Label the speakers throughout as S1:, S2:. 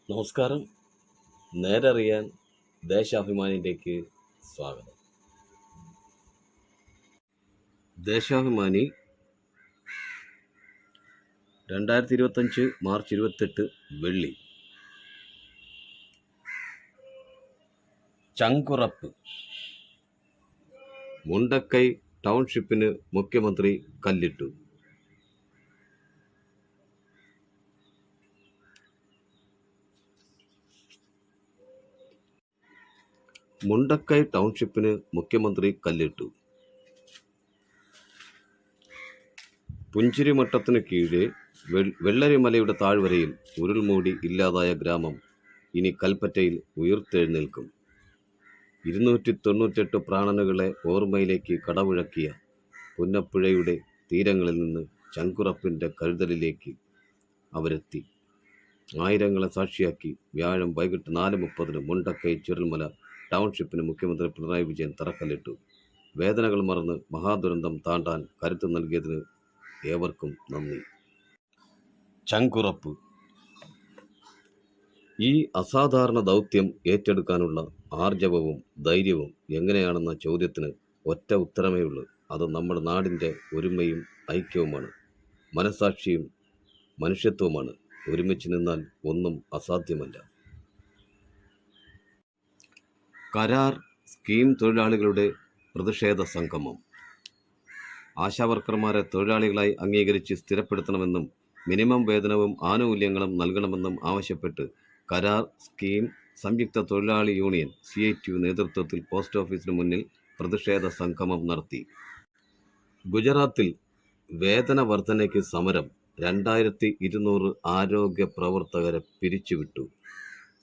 S1: നമസ്കാരം. നേരറിയാൻ ദേശാഭിമാനിയിലേക്ക് സ്വാഗതം. ദേശാഭിമാനി 2025 മാർച്ച് 28 വെള്ളി. ചങ്കുറപ്പ്. മുണ്ടക്കൈ ടൗൺഷിപ്പിന് മുഖ്യമന്ത്രി കല്ലിട്ടു. മുണ്ടക്കൈ ടൗൺഷിപ്പിന് മുഖ്യമന്ത്രി കല്ലിട്ടു. പുഞ്ചിരിമട്ടത്തിനു കീഴെ വെള്ളരിമലയുടെ താഴ്വരയിൽ ഉരുൾമൂടി ഇല്ലാതായ ഗ്രാമം ഇനി കൽപ്പറ്റയിൽ ഉയിർത്തെഴുന്നേൽക്കും. 298 പ്രാണനുകളെ ഓർമ്മയിലേക്ക് കടപുഴക്കിയ പുന്നപ്പുഴയുടെ തീരങ്ങളിൽ നിന്ന് ചങ്കുറപ്പിൻ്റെ കരുതലിലേക്ക് അവരെത്തി. ആയിരങ്ങളെ സാക്ഷിയാക്കി വ്യാഴം വൈകിട്ട് 4:30 മുണ്ടക്കൈ ചുരൽമല ടൗൺഷിപ്പിന് മുഖ്യമന്ത്രി പിണറായി വിജയൻ തറക്കല്ലിട്ടു. വേദനകൾ മറന്ന് മഹാദുരന്തം താണ്ടാൻ കരുത്ത് നൽകിയതിന് ഏവർക്കും നന്ദി. ചങ്കുറപ്പ്. ഈ അസാധാരണ ദൗത്യം ഏറ്റെടുക്കാനുള്ള ആർജവവും ധൈര്യവും എങ്ങനെയാണെന്ന ചോദ്യത്തിന് ഒറ്റ ഉത്തരമേയുള്ളൂ. അത് നമ്മുടെ നാടിൻ്റെ ഒരുമയും ഐക്യവുമാണ്, മനസാക്ഷിയും മനുഷ്യത്വവുമാണ്. ഒരുമിച്ച് നിന്നാൽ ഒന്നും അസാധ്യമല്ല. കരാർ സ്കീം തൊഴിലാളികളുടെ പ്രതിഷേധ സംഗമം. ആശാവർക്കർമാരെ തൊഴിലാളികളായി അംഗീകരിച്ച് സ്ഥിരപ്പെടുത്തണമെന്നും മിനിമം വേതനവും ആനുകൂല്യങ്ങളും നൽകണമെന്നും ആവശ്യപ്പെട്ട് കരാർ സ്കീം സംയുക്ത തൊഴിലാളി യൂണിയൻ CITU നേതൃത്വത്തിൽ പോസ്റ്റ് ഓഫീസിന് മുന്നിൽ പ്രതിഷേധ സംഗമം നടത്തി. ഗുജറാത്തിൽ വേതന വർധനയ്ക്ക് സമരം. 2200 ആരോഗ്യ പ്രവർത്തകരെ പിരിച്ചുവിട്ടു.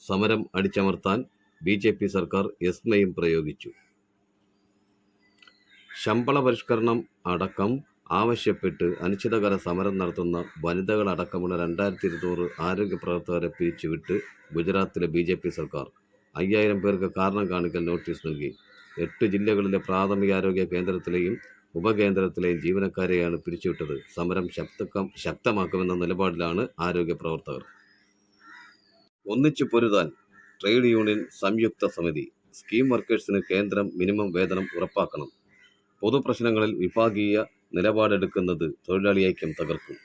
S1: സമരം അടിച്ചമർത്താൻ BJP സർക്കാർ യസ്മയും പ്രയോഗിച്ചു. ശമ്പള പരിഷ്കരണം അടക്കം ആവശ്യപ്പെട്ട് അനിശ്ചിതകാല സമരം നടത്തുന്ന വനിതകളടക്കമുള്ള 2200 ആരോഗ്യ പ്രവർത്തകരെ പിരിച്ചുവിട്ട് ഗുജറാത്തിലെ BJP സർക്കാർ 5000 പേർക്ക് കാരണം കാണിക്കൽ നോട്ടീസ് നൽകി. 8 ജില്ലകളിലെ പ്രാഥമികാരോഗ്യ കേന്ദ്രത്തിലെയും ഉപകേന്ദ്രത്തിലെയും ജീവനക്കാരെയാണ് പിരിച്ചുവിട്ടത്. സമരം ശക്തമാക്കുമെന്ന നിലപാടിലാണ് ആരോഗ്യ പ്രവർത്തകർ. ഒന്നിച്ചു പൊരുതാൻ ട്രേഡ് യൂണിയൻ സംയുക്ത സമിതി. സ്കീം വർക്കേഴ്സിന് കേന്ദ്രം മിനിമം വേതനം ഉറപ്പാക്കണം. പൊതുപ്രശ്നങ്ങളിൽ വിഭാഗീയ നിലപാടെടുക്കുന്നത് തൊഴിലാളി ഐക്യം തകർക്കും.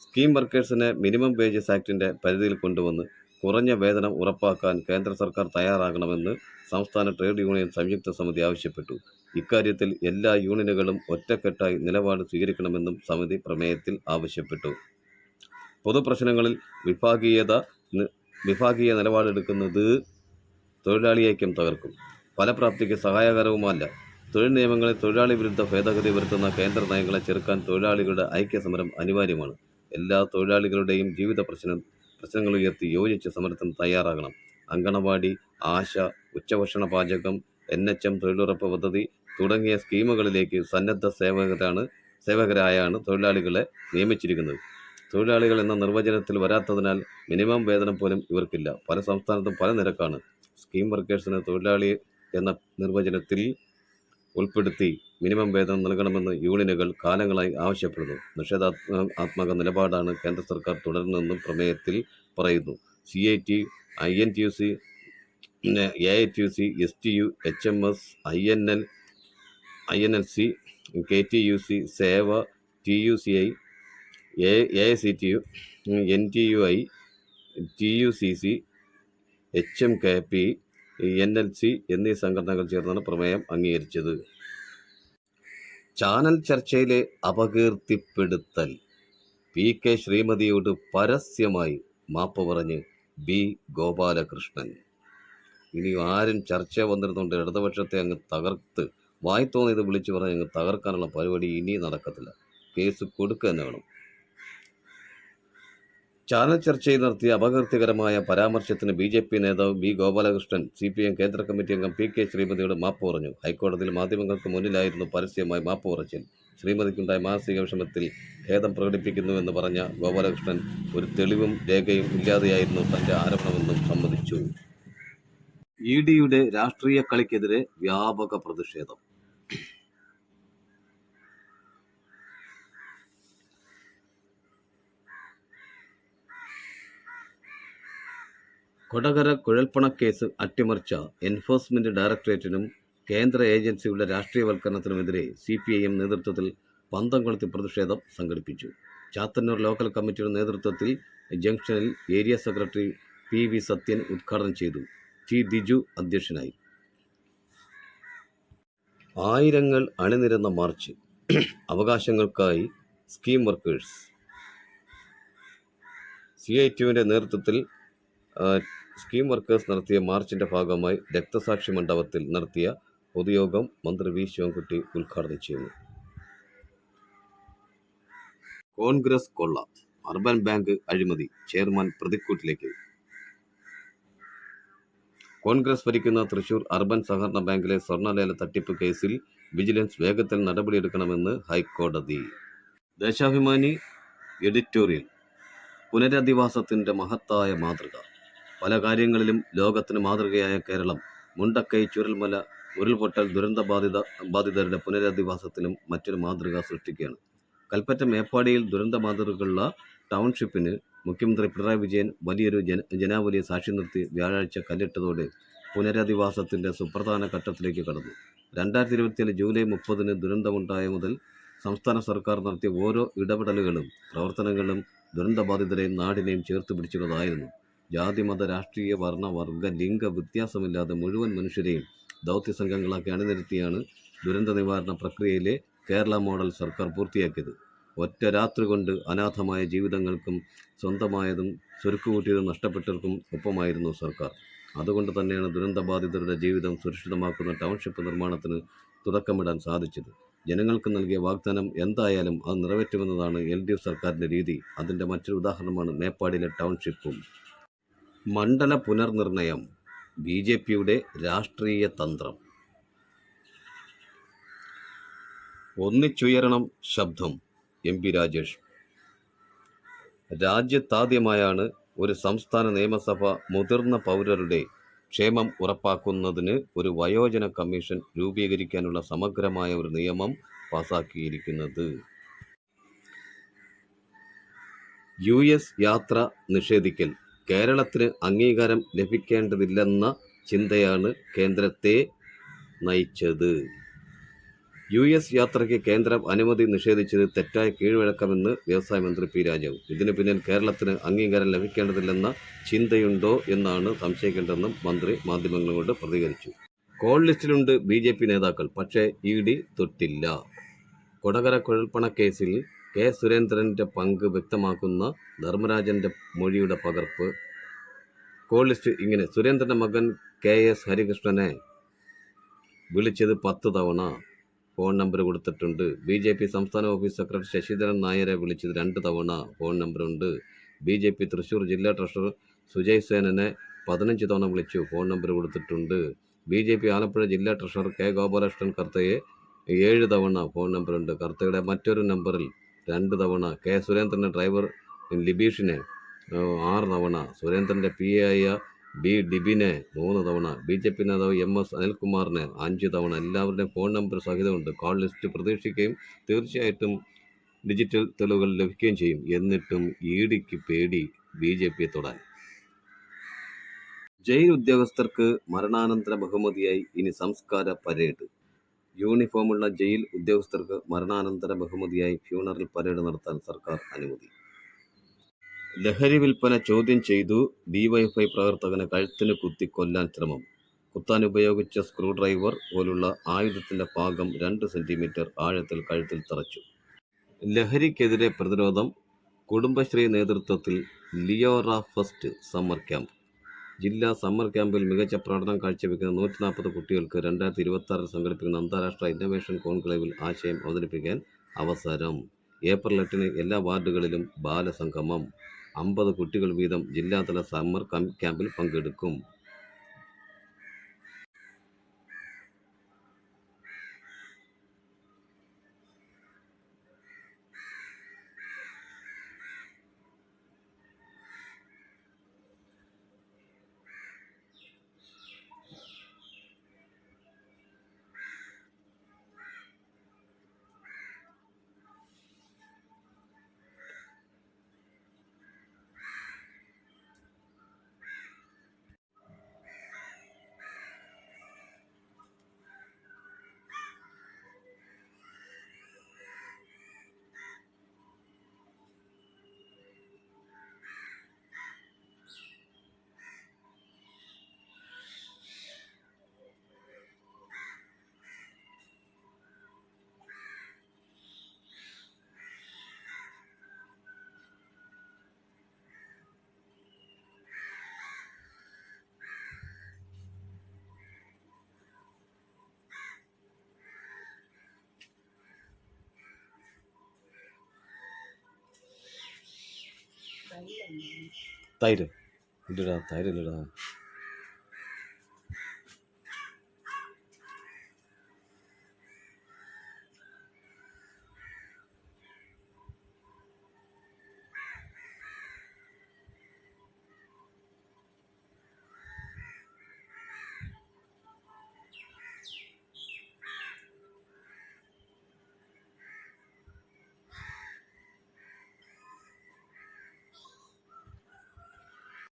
S1: സ്കീം വർക്കേഴ്സിനെ മിനിമം വേജസ് ആക്ടിൻ്റെ പരിധിയിൽ കൊണ്ടുവന്ന് കുറഞ്ഞ വേതനം ഉറപ്പാക്കാൻ കേന്ദ്ര സർക്കാർ തയ്യാറാകണമെന്ന് സംസ്ഥാന ട്രേഡ് യൂണിയൻ സംയുക്ത സമിതി ആവശ്യപ്പെട്ടു. ഇക്കാര്യത്തിൽ എല്ലാ യൂണിയനുകളും ഒറ്റക്കെട്ടായി നിലപാട് സ്വീകരിക്കണമെന്നും സമിതി പ്രമേയത്തിൽ ആവശ്യപ്പെട്ടു. പൊതുപ്രശ്നങ്ങളിൽ വിഭാഗീയ നിലപാടെടുക്കുന്നത് തൊഴിലാളി ഐക്യം തകർക്കും, ഫലപ്രാപ്തിക്ക് സഹായകരവുമല്ല. തൊഴിൽ നിയമങ്ങളിൽ തൊഴിലാളി വിരുദ്ധ ഭേദഗതി വരുത്തുന്ന കേന്ദ്ര നയങ്ങളെ ചെറുക്കാൻ തൊഴിലാളികളുടെ ഐക്യസമരം അനിവാര്യമാണ്. എല്ലാ തൊഴിലാളികളുടെയും ജീവിത പ്രശ്നങ്ങൾ ഉയർത്തി യോജിച്ച സമരത്തിന് തയ്യാറാകണം. അങ്കണവാടി, ആശ, ഉച്ചഭക്ഷണ പാചകം, NHM തൊഴിലുറപ്പ് പദ്ധതി തുടങ്ങിയ സ്കീമുകളിലേക്ക് സന്നദ്ധ സേവകരായാണ് തൊഴിലാളികളെ നിയമിച്ചിരിക്കുന്നത്. തൊഴിലാളികൾ എന്ന നിർവചനത്തിൽ വരാത്തതിനാൽ മിനിമം വേതനം പോലും ഇവർക്കില്ല. പല സംസ്ഥാനത്തും പല നിരക്കാണ്. സ്കീം വർക്കേഴ്സിന് തൊഴിലാളി എന്ന നിർവചനത്തിൽ ഉൾപ്പെടുത്തി മിനിമം വേതനം നൽകണമെന്ന് യൂണിയനുകൾ കാലങ്ങളായി ആവശ്യപ്പെടുന്നു. നിഷേധാത്മക നിലപാടാണ് കേന്ദ്ര സർക്കാർ തുടരുന്നതെന്നും പ്രമേയത്തിൽ പറയുന്നു. CIT, INTUC, AITUC, STU, HMS, INLC, KTUC, സേവ, TUCI, AICTU, NTUI, TUCC, HMKP, NLC എന്നീ സംഘടനകൾ ചേർന്നാണ് പ്രമേയം അംഗീകരിച്ചത്. ചാനൽ ചർച്ചയിലെ അപകീർത്തിപ്പെടുത്തൽ. PK ശ്രീമതിയോട് പരസ്യമായി മാപ്പ് പറഞ്ഞ് B ഗോപാലകൃഷ്ണൻ. ഇനി ആരും ചർച്ച വന്നിരുന്നുണ്ട് ഇടതുപക്ഷത്തെ അങ്ങ് തകർത്ത് വായി തോന്നിയത് വിളിച്ചു പറഞ്ഞ് അങ്ങ് തകർക്കാനുള്ള പരിപാടി ഇനി നടക്കത്തില്ല. കേസ് കൊടുക്കുക തന്നെ വേണം. ചാനൽ ചർച്ചയിൽ നടത്തിയ അപകീർത്തികരമായ പരാമർശത്തിന് BJP നേതാവ് B ഗോപാലകൃഷ്ണൻ CPM കേന്ദ്ര കമ്മിറ്റി അംഗം PK ശ്രീമതിയോട് മാപ്പ് പറഞ്ഞു. ഹൈക്കോടതിയിൽ മാധ്യമങ്ങൾക്ക് മുന്നിലായിരുന്നു പരസ്യമായി മാപ്പ് പറച്ചിൽ. ശ്രീമതിക്കുണ്ടായ മാനസിക വിഷമത്തിൽ ഖേദം പ്രകടിപ്പിക്കുന്നുവെന്ന് പറഞ്ഞ ഗോപാലകൃഷ്ണൻ ഒരു തെളിവും രേഖയും ഇല്ലാതെയായിരുന്നു തൻ്റെ ആരോപണമെന്നും സമ്മതിച്ചു. EDയുടെ രാഷ്ട്രീയ കളിക്കെതിരെ വ്യാപക പ്രതിഷേധം. കൊടകര കുഴൽപ്പണക്കേസ് അട്ടിമറിച്ച എൻഫോഴ്സ്മെന്റ് ഡയറക്ടറേറ്റിനും കേന്ദ്ര ഏജൻസികളുടെ രാഷ്ട്രീയവൽക്കരണത്തിനുമെതിരെ CPIM നേതൃത്വത്തിൽ പന്തംകൊളുത്തി പ്രതിഷേധം സംഘടിപ്പിച്ചു. ചാത്തന്നൂർ ലോക്കൽ കമ്മിറ്റിയുടെ നേതൃത്വത്തിൽ ജംഗ്ഷനിൽ ഏരിയ സെക്രട്ടറി PV സത്യൻ ഉദ്ഘാടനം ചെയ്തു. T ദിജു അധ്യക്ഷനായി. ആയിരങ്ങൾ അണിനിരന്ന മാർച്ച്. അവകാശങ്ങൾക്കായി സ്കീം വർക്കേഴ്സ്. CITUവിൻ്റെ നേതൃത്വത്തിൽ സ്കീം വർക്കേഴ്സ് നടത്തിയ മാർച്ചിന്റെ ഭാഗമായി രക്തസാക്ഷി മണ്ഡപത്തിൽ നടത്തിയ പൊതുയോഗം മന്ത്രി V ശിവൻകുട്ടി ഉദ്ഘാടനം ചെയ്യുന്നു. കോൺഗ്രസ് കൊള്ള. അർബൻ ബാങ്ക് അഴിമതി. ചെയർമാൻ പ്രതിക്കൂട്ടിലേക്ക്. കോൺഗ്രസ് ഭരിക്കുന്ന തൃശൂർ അർബൻ സഹകരണ ബാങ്കിലെ സ്വർണ്ണലേല തട്ടിപ്പ് കേസിൽ വിജിലൻസ് വേഗത്തിൽ നടപടിയെടുക്കണമെന്ന് ഹൈക്കോടതി. ദേശാഭിമാനി എഡിറ്റോറിയൽ. പുനരധിവാസത്തിന്റെ മഹത്തായ മാതൃക. പല കാര്യങ്ങളിലും ലോകത്തിന് മാതൃകയായ കേരളം മുണ്ടക്കൈ ചുരൽമല ഉരുൾപൊട്ടൽ ബാധിതരുടെ പുനരധിവാസത്തിലും മറ്റൊരു മാതൃക സൃഷ്ടിക്കുകയാണ്. കൽപ്പറ്റ മേപ്പാടിയിൽ ദുരന്തബാധിതർക്കുള്ള ടൗൺഷിപ്പിന് മുഖ്യമന്ത്രി പിണറായി വിജയൻ വലിയൊരു ജനാവലിയെ സാക്ഷി നിർത്തി വ്യാഴാഴ്ച കല്ലിട്ടതോടെ പുനരധിവാസത്തിന്റെ സുപ്രധാന ഘട്ടത്തിലേക്ക് കടന്നു. 2027 ജൂലൈ 30 ദുരന്തമുണ്ടായ മുതൽ സംസ്ഥാന സർക്കാർ നടത്തിയ ഓരോ ഇടപെടലുകളും പ്രവർത്തനങ്ങളും ദുരന്തബാധിതരെയും നാടിനെയും ചേർത്ത് പിടിച്ചുള്ളതായിരുന്നു. ജാതി, മത, രാഷ്ട്രീയ, വർണ്ണ, വർഗ, ലിംഗ വ്യത്യാസമില്ലാതെ മുഴുവൻ മനുഷ്യരെയും ദൗത്യ സംഘങ്ങളാക്കി അണിനിരത്തിയാണ് ദുരന്ത നിവാരണ പ്രക്രിയയിലെ കേരള മോഡൽ സർക്കാർ പൂർത്തിയാക്കിയത്. ഒറ്റ രാത്രി കൊണ്ട് അനാഥമായ ജീവിതങ്ങൾക്കും സ്വന്തമായതും ചുരുക്കുകൂട്ടിയതും നഷ്ടപ്പെട്ടവർക്കും ഒപ്പമായിരുന്നു സർക്കാർ. അതുകൊണ്ട് തന്നെയാണ് ദുരന്തബാധിതരുടെ ജീവിതം സുരക്ഷിതമാക്കുന്ന ടൗൺഷിപ്പ് നിർമ്മാണത്തിന് തുടക്കമിടാൻ സാധിച്ചത്. ജനങ്ങൾക്ക് നൽകിയ വാഗ്ദാനം എന്തായാലും അത് നിറവേറ്റുമെന്നതാണ് LDF സർക്കാരിൻ്റെ രീതി. അതിൻ്റെ മറ്റൊരു ഉദാഹരണമാണ് മേപ്പാടിയിലെ ടൗൺഷിപ്പും. മണ്ഡല പുനർനിർണയം. BJPയുടെ രാഷ്ട്രീയ തന്ത്രം. ഒന്നിച്ചുയരണം ശബ്ദം. MP രാജേഷ്. രാജ്യത്താദ്യമായാണ് ഒരു സംസ്ഥാന നിയമസഭ മുതിർന്ന പൗരരുടെ ക്ഷേമം ഉറപ്പാക്കുന്നതിന് ഒരു വയോജന കമ്മീഷൻ രൂപീകരിക്കാനുള്ള സമഗ്രമായ ഒരു നിയമം പാസാക്കിയിരിക്കുന്നത്. US യാത്ര നിഷേധിക്കൽ. കേരളത്തിന് അംഗീകാരം ലഭിക്കേണ്ടതില്ലെന്ന ചിന്തയാണ് കേന്ദ്രത്തെ നയിച്ചത്. US യാത്രയ്ക്ക് കേന്ദ്രം അനുമതി നിഷേധിച്ചത് തെറ്റായ കീഴ്വഴക്കമെന്ന് വ്യവസായ മന്ത്രി P രാജു. ഇതിനു പിന്നിൽ കേരളത്തിന് അംഗീകാരം ലഭിക്കേണ്ടതില്ലെന്ന ചിന്തയുണ്ടോ എന്നാണ് സംശയിക്കേണ്ടതെന്നും മന്ത്രി മാധ്യമങ്ങളോട് പ്രതികരിച്ചു. കോൾ ലിസ്റ്റിലുണ്ട് BJP നേതാക്കൾ, പക്ഷേ ED തൊട്ടില്ല. കൊടകര കുഴൽപ്പണക്കേസിൽ K സുരേന്ദ്രന്റെ പങ്ക് വ്യക്തമാക്കുന്ന ധർമ്മരാജന്റെ മൊഴിയുടെ പകർപ്പ്. കോൾ ലിസ്റ്റ് ഇങ്ങനെ: സുരേന്ദ്രന്റെ മകൻ KS ഹരികൃഷ്ണനെ വിളിച്ചത് 10 തവണ. ഫോൺ നമ്പർ കൊടുത്തിട്ടുണ്ട്. BJP സംസ്ഥാന ഓഫീസ് സെക്രട്ടറി ശശിധരൻ നായരെ വിളിച്ചത് 2 തവണ. ഫോൺ നമ്പറുണ്ട്. BJP തൃശൂർ ജില്ലാ ട്രഷറർ സുജയ് സേനനെ 15 തവണ വിളിച്ചു. ഫോൺ നമ്പർ കൊടുത്തിട്ടുണ്ട്. BJP ആലപ്പുഴ ജില്ലാ ട്രഷറർ K ഗോപാലകൃഷ്ണൻ കർത്തയെ 7 തവണ. ഫോൺ നമ്പറുണ്ട്. കർത്തയുടെ മറ്റൊരു നമ്പറിൽ 2 തവണ. K സുരേന്ദ്രന്റെ ഡ്രൈവർ ലിബീഷിനെ 6 തവണ. സുരേന്ദ്രന്റെ PA ആയ B ഡിബിനെ 3 തവണ. BJP നേതാവ് MS അനിൽകുമാറിനെ 5 തവണ. എല്ലാവരുടെയും ഫോൺ നമ്പർ സഹിതമുണ്ട്. കോൾ ലിസ്റ്റ് പ്രതീക്ഷിക്കുകയും തീർച്ചയായിട്ടും ഡിജിറ്റൽ തെളിവുകൾ ലഭിക്കുകയും ചെയ്യും. എന്നിട്ടും EDക്ക് പേടി BJPയെ തൊടാൻ. ജയിൽ ഉദ്യോഗസ്ഥർക്ക് മരണാനന്തര ബഹുമതിയായി ഇനി സംസ്കാര പരേഡ്. യൂണിഫോമുള്ള ജയിൽ ഉദ്യോഗസ്ഥർക്ക് മരണാനന്തര ബഹുമതിയായി ഫ്യൂണറൽ പരേഡ് നടത്താൻ സർക്കാർ അനുമതി. ലഹരി വിൽപ്പന ചോദ്യം ചെയ്തു DYFI പ്രവർത്തകനെ കഴുത്തിന് കുത്തി കൊല്ലാൻ ശ്രമം. കുത്താൻ ഉപയോഗിച്ച സ്ക്രൂ ഡ്രൈവർ പോലുള്ള ആയുധത്തിന്റെ ഭാഗം 2 സെന്റിമീറ്റർ ആഴത്തിൽ കഴുത്തിൽ തറച്ചു. ലഹരിക്കെതിരെ പ്രതിരോധം. കുടുംബശ്രീ നേതൃത്വത്തിൽ ലിയോറ ഫസ്റ്റ് സമ്മർ ക്യാമ്പ്. ജില്ലാ സമ്മർ ക്യാമ്പിൽ മികച്ച പ്രകടനം കാഴ്ചവെക്കുന്ന 140 കുട്ടികൾക്ക് 2026 സംഘടിപ്പിക്കുന്ന അന്താരാഷ്ട്ര ഇന്നൊവേഷൻ കോൺക്ലേവിൽ ആശയം അവതരിപ്പിക്കാൻ അവസരം. ഏപ്രിൽ 8 എല്ലാ വാർഡുകളിലും ബാലസംഗമം. 50 കുട്ടികൾ വീതം ജില്ലാതല സമ്മർ ക്യാമ്പിൽ പങ്കെടുക്കും. തൈര് ഇല്ലടാ, തൈര് ഇല്ലടാ.